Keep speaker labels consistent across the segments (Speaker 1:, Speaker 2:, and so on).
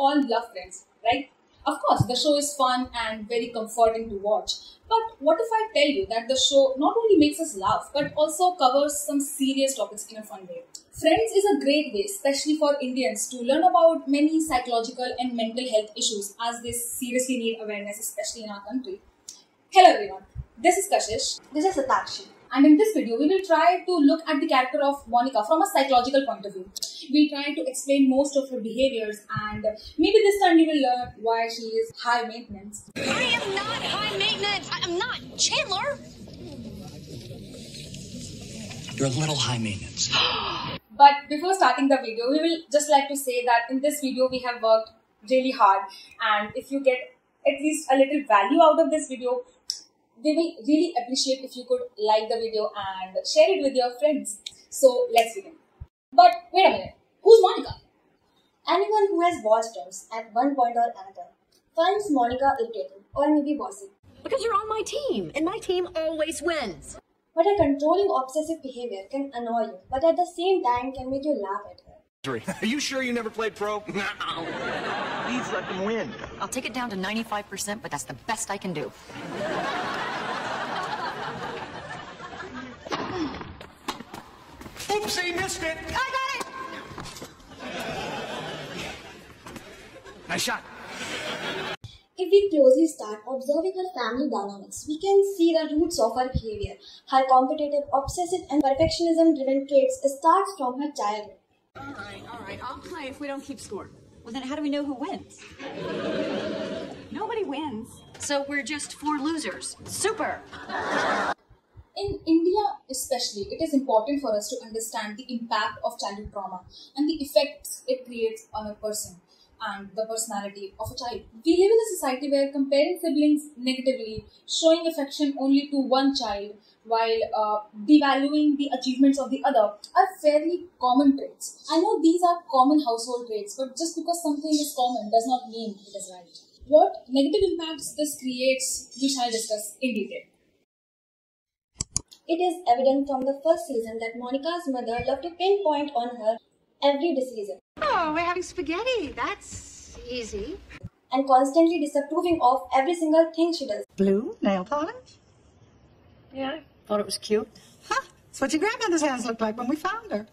Speaker 1: all love Friends, right? Of course, the show is fun and very comforting to watch. But what if I tell you that the show not only makes us laugh, but also covers some serious topics in a fun way? Friends is a great way, especially for Indians, to learn about many psychological and mental health issues as they seriously need awareness, especially in our country. Hello everyone, this is Kashish.
Speaker 2: This is Satakshi.
Speaker 1: And in this video, we will try to look at the character of Monica from a psychological point of view. We'll try to explain most of her behaviors, and maybe this time you will learn why she is high maintenance.
Speaker 3: I am not high maintenance. I'm not. Chandler!
Speaker 4: You're a little high maintenance.
Speaker 1: But before starting the video, we will just like to say that in this video, we have worked really hard. And if you get at least a little value out of this video, we will really appreciate if you could like the video and share it with your friends. So let's begin. But wait a minute, who's Monica?
Speaker 2: Anyone who has watched us at one point or another finds Monica irritating or maybe bossy.
Speaker 3: Because you're on my team, and my team always wins.
Speaker 2: But her controlling obsessive behavior can annoy you, but at the same time can make you laugh at her.
Speaker 5: Are you sure you never played pro? No. Please let them win.
Speaker 3: I'll take it down to 95%, but that's the best I can do.
Speaker 5: Oopsie, missed it.
Speaker 3: I got it!
Speaker 5: Nice shot.
Speaker 2: If we closely start observing her family dynamics, we can see the roots of her behavior. Her competitive, obsessive, and perfectionism-driven traits start from her childhood.
Speaker 6: All right, I'll play if we don't keep score. Well, then how do we know who wins? Nobody wins.
Speaker 3: So we're just 4 losers. Super!
Speaker 1: In India especially, it is important for us to understand the impact of childhood trauma and the effects it creates on a person and the personality of a child. We live in a society where comparing siblings negatively, showing affection only to one child, while devaluing the achievements of the other are fairly common traits. I know these are common household traits, but just because something is common does not mean it is right. What negative impacts this creates, we shall discuss in detail.
Speaker 2: It is evident from the first season that Monica's mother loved to pinpoint on her every decision.
Speaker 6: Oh, we're having spaghetti. That's easy.
Speaker 2: And constantly disapproving of every single thing she does.
Speaker 6: Blue nail polish? Yeah, thought it was cute. Huh, that's what your grandmother's hands looked like when we found her.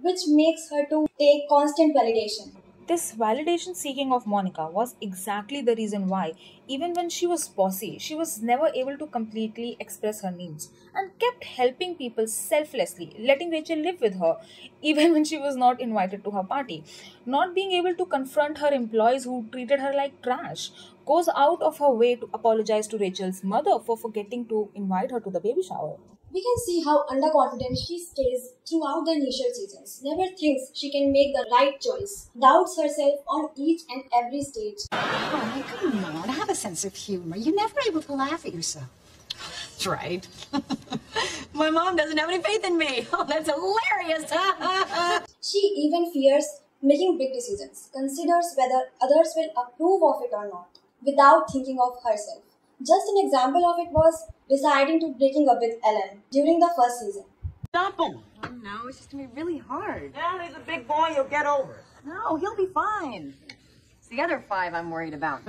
Speaker 2: Which makes her to take constant validation.
Speaker 7: This validation seeking of Monica was exactly the reason why, even when she was bossy, she was never able to completely express her needs and kept helping people selflessly, letting Rachel live with her, even when she was not invited to her party. Not being able to confront her employees who treated her like trash, goes out of her way to apologize to Rachel's mother for forgetting to invite her to the baby shower.
Speaker 2: We can see how underconfident she stays throughout the initial seasons. Never thinks she can make the right choice. Doubts herself on each and every stage.
Speaker 6: Oh, come on, have a sense of humor. You're never able to laugh at yourself. That's right. My mom doesn't have any faith in me. Oh, that's hilarious.
Speaker 2: She even fears making big decisions, considers whether others will approve of it or not, without thinking of herself. Just an example of it was deciding to breaking up with Ellen during the first season.
Speaker 8: Stop him.
Speaker 6: Oh, no, it's just going to be really hard.
Speaker 8: Yeah, he's a big boy. You'll get over it.
Speaker 6: No, he'll be fine. It's the other 5 I'm worried about.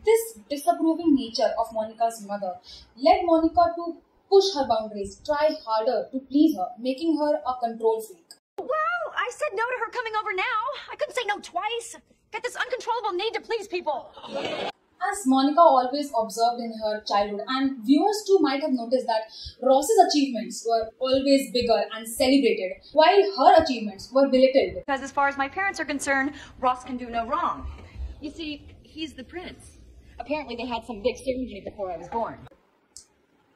Speaker 1: This disapproving nature of Monica's mother led Monica to push her boundaries, try harder to please her, making her a control freak.
Speaker 3: Well, I said no to her coming over now. I couldn't say no twice. Got this uncontrollable need to please people.
Speaker 1: As Monica always observed in her childhood, and viewers too might have noticed that Ross's achievements were always bigger and celebrated, while her achievements were belittled.
Speaker 3: Because as far as my parents are concerned, Ross can do no wrong. You see, he's the prince. Apparently they had some big ceremony before I was born.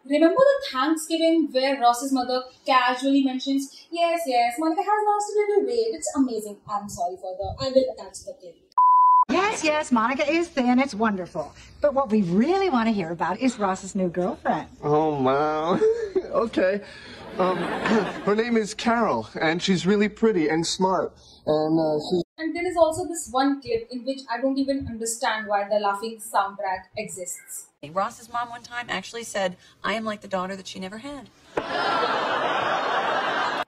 Speaker 1: Remember the Thanksgiving where Ross's mother casually mentions, yes, Monica has lost a little weight. It's amazing. I'm sorry for the... I will attach the clip.
Speaker 6: Yes, Monica is thin. It's wonderful. But what we really want to hear about is Ross's new girlfriend.
Speaker 9: Oh, wow. Okay. Her name is Carol, and she's really pretty and smart.
Speaker 1: And there is also this one clip in which I don't even understand why the laughing soundtrack exists.
Speaker 10: Ross's mom one time actually said, I am like the daughter that she never had.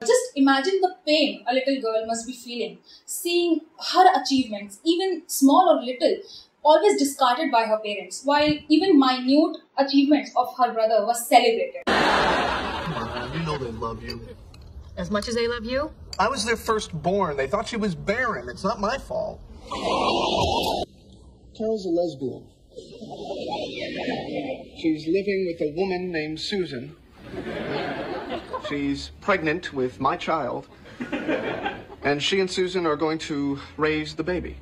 Speaker 1: Just imagine the pain a little girl must be feeling, seeing her achievements, even small or little, always discarded by her parents, while even minute achievements of her brother was celebrated.
Speaker 9: Come on, you know they love you.
Speaker 6: As much as they love you?
Speaker 9: I was their firstborn. They thought she was barren. It's not my fault. Carol's a lesbian. She's living with a woman named Susan. She's pregnant with my child. And she and Susan are going to raise the baby.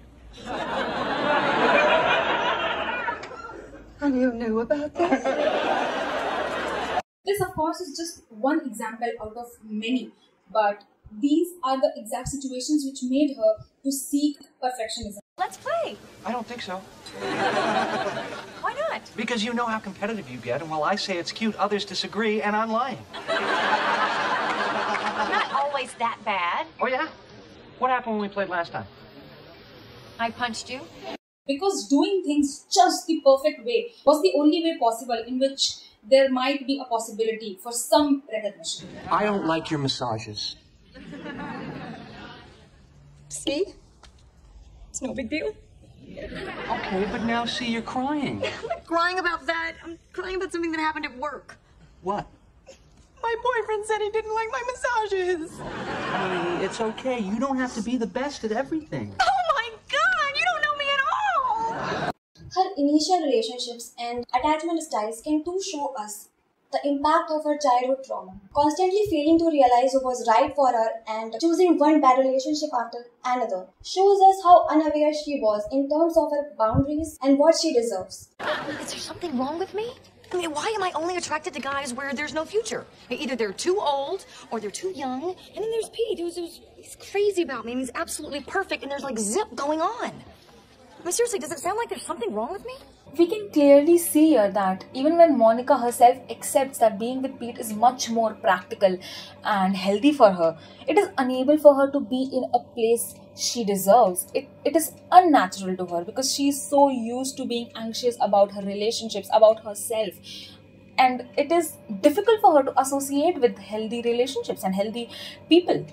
Speaker 6: And you knew about this?
Speaker 1: This, of course, is just one example out of many, but these are the exact situations which made her to seek perfectionism.
Speaker 3: Let's play.
Speaker 5: I don't think so.
Speaker 3: Why not?
Speaker 5: Because you know how competitive you get, and while I say it's cute, others disagree, and I'm lying.
Speaker 3: Not always that bad.
Speaker 5: Oh, yeah? What happened when we played last time?
Speaker 3: I punched you.
Speaker 1: Because doing things just the perfect way was the only way possible in which there might be a possibility for some recognition.
Speaker 5: I don't like your massages.
Speaker 6: See? It's no big deal.
Speaker 5: Okay, but now see, you're crying.
Speaker 6: I'm not crying about that. I'm crying about something that happened at work.
Speaker 5: What?
Speaker 6: My boyfriend said he didn't like my massages.
Speaker 5: Honey, it's okay. You don't have to be the best at everything.
Speaker 6: Oh my God, you don't know me at all.
Speaker 2: Her initial relationships and attachment styles can too show us the impact of her childhood trauma. Constantly failing to realize who was right for her and choosing one bad relationship after another shows us how unaware she was in terms of her boundaries and what she deserves.
Speaker 3: Is there something wrong with me? I mean, why am I only attracted to guys where there's no future? Either they're too old or they're too young. And then there's Pete, he's crazy about me and he's absolutely perfect and there's like zip going on. I mean, seriously, does it sound like there's something wrong with me?
Speaker 7: We can clearly see here that even when Monica herself accepts that being with Pete is much more practical and healthy for her, it is unable for her to be in a place she deserves. It is unnatural to her because she is so used to being anxious about her relationships, about herself. And it is difficult for her to associate with healthy relationships and healthy people.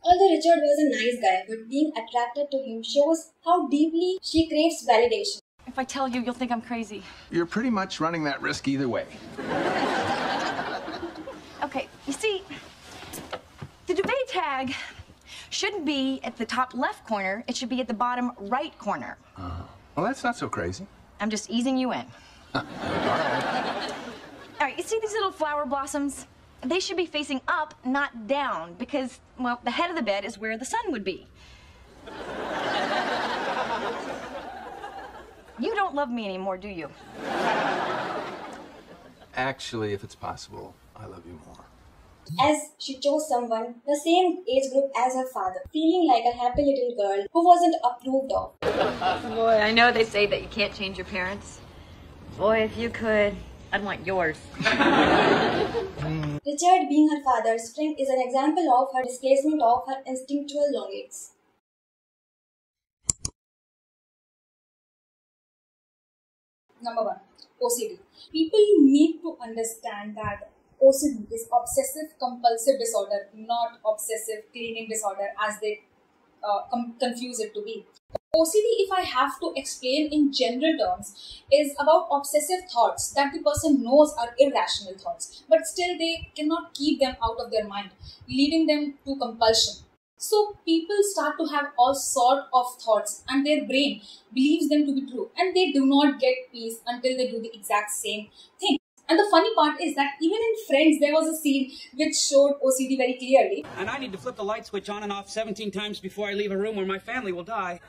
Speaker 2: Although Richard was a nice guy, but being attracted to him shows how deeply she craves validation.
Speaker 3: If I tell you, you'll think I'm crazy.
Speaker 10: You're pretty much running that risk either way.
Speaker 3: Okay, you see, the debate tag shouldn't be at the top left corner. It should be at the bottom right corner.
Speaker 10: Well, that's not so crazy.
Speaker 3: I'm just easing you in.
Speaker 10: All right.
Speaker 3: All right, you see these little flower blossoms? They should be facing up, not down, because, well, the head of the bed is where the sun would be. You don't love me anymore, do you?
Speaker 10: Actually, if it's possible, I love you more.
Speaker 2: As she chose someone the same age group as her father, feeling like a happy little girl who wasn't approved of.
Speaker 3: Boy, I know they say that you can't change your parents. Boy, if you could, I'd want yours.
Speaker 2: Richard, being her father's friend, is an example of her displacement of her instinctual longings.
Speaker 1: Number 1, OCD. People need to understand that OCD is obsessive compulsive disorder, not obsessive cleaning disorder as they confuse it to be. OCD, if I have to explain in general terms, is about obsessive thoughts that the person knows are irrational thoughts, but still they cannot keep them out of their mind, leading them to compulsion. So people start to have all sort of thoughts and their brain believes them to be true, and they do not get peace until they do the exact same thing. And the funny part is that even in Friends, there was a scene which showed OCD very clearly.
Speaker 8: And I need to flip the light switch on and off 17 times before I leave a room where my family will die.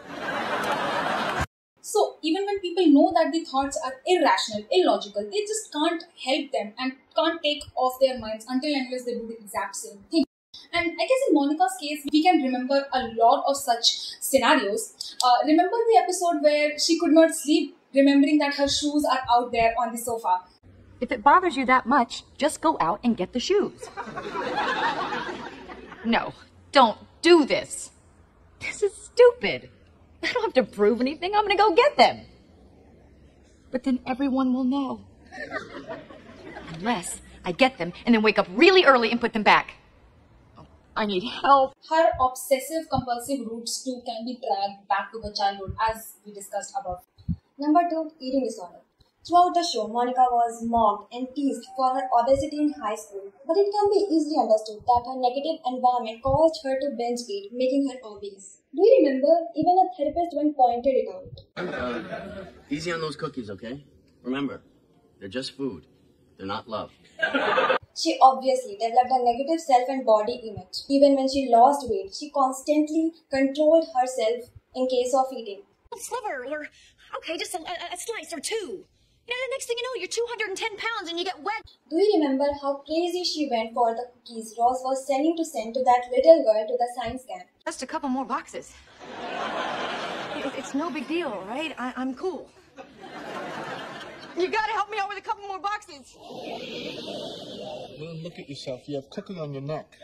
Speaker 1: So even when people know that the thoughts are irrational, illogical, they just can't help them and can't take off their minds until and unless they do the exact same thing. And I guess in Monica's case, we can remember a lot of such scenarios. Remember the episode where she could not sleep, remembering that her shoes are out there on the sofa.
Speaker 3: If it bothers you that much, just go out and get the shoes. No, don't do this. This is stupid. I don't have to prove anything. I'm gonna go get them. But then everyone will know. Unless I get them and then wake up really early and put them back. I need help.
Speaker 1: Her obsessive compulsive roots too can be dragged back to her childhood, as we discussed above.
Speaker 2: Number 2, eating disorder. Throughout the show, Monica was mocked and teased for her obesity in high school, but it can be easily understood that her negative environment caused her to binge eat, making her obese. Do you remember? Even a therapist once pointed it out.
Speaker 11: Easy on those cookies, okay? Remember, they're just food. They're not love.
Speaker 2: She obviously developed a negative self and body image. Even when she lost weight, she constantly controlled herself in case of eating.
Speaker 3: A sliver, or okay, just a slice or two. You know, the next thing you know, you're 210 pounds and you get wet.
Speaker 2: Do you remember how crazy she went for the cookies Ross was sending to send to that little girl to the science camp?
Speaker 3: Just a couple more boxes. It's no big deal, right? I'm cool. You gotta help me out with a couple more boxes.
Speaker 9: Well, look at yourself. You have cookie on your neck.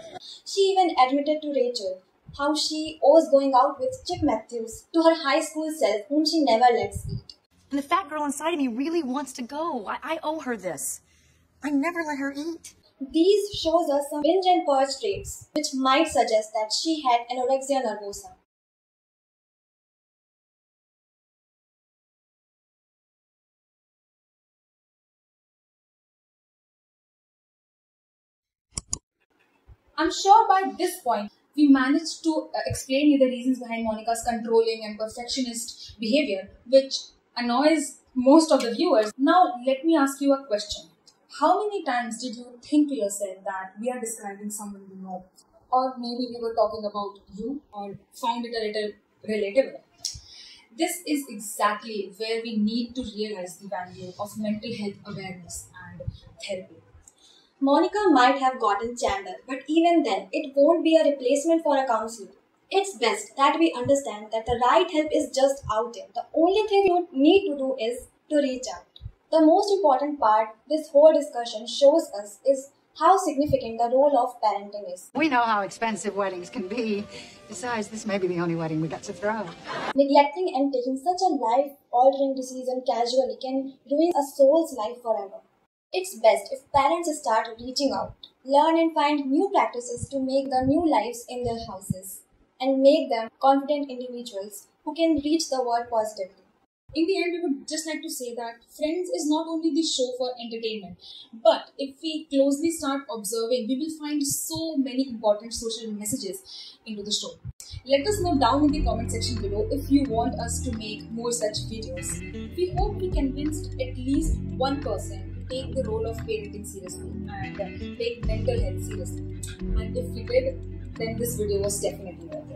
Speaker 2: She even admitted to Rachel how she owes going out with Chip Matthews to her high school self, whom she never lets eat.
Speaker 3: And the fat girl inside of me really wants to go. I owe her this. I never let her eat.
Speaker 2: These shows us some binge and purge traits, which might suggest that she had anorexia nervosa.
Speaker 1: I'm sure by this point, we managed to explain you the reasons behind Monica's controlling and perfectionist behavior, which annoys most of the viewers. Now, let me ask you a question. How many times did you think to yourself that we are describing someone you know? Or maybe we were talking about you, or found it a little relatable? This is exactly where we need to realize the value of mental health awareness and therapy.
Speaker 2: Monica might have gotten Chandler, but even then, it won't be a replacement for a counselor. It's best that we understand that the right help is just out there. The only thing you need to do is to reach out. The most important part this whole discussion shows us is how significant the role of parenting is.
Speaker 6: We know how expensive weddings can be. Besides, this may be the only wedding we got to throw.
Speaker 2: Neglecting and taking such a life-altering decision casually can ruin a soul's life forever. It's best if parents start reaching out, learn and find new practices to make the new lives in their houses, and make them confident individuals who can reach the world positively.
Speaker 1: In the end, we would just like to say that Friends is not only the show for entertainment, but if we closely start observing, we will find so many important social messages into the show. Let us know down in the comment section below if you want us to make more such videos. We hope we convinced at least one person to take the role of parenting seriously and take mental health seriously. And if we did, then this video was definitely worth it.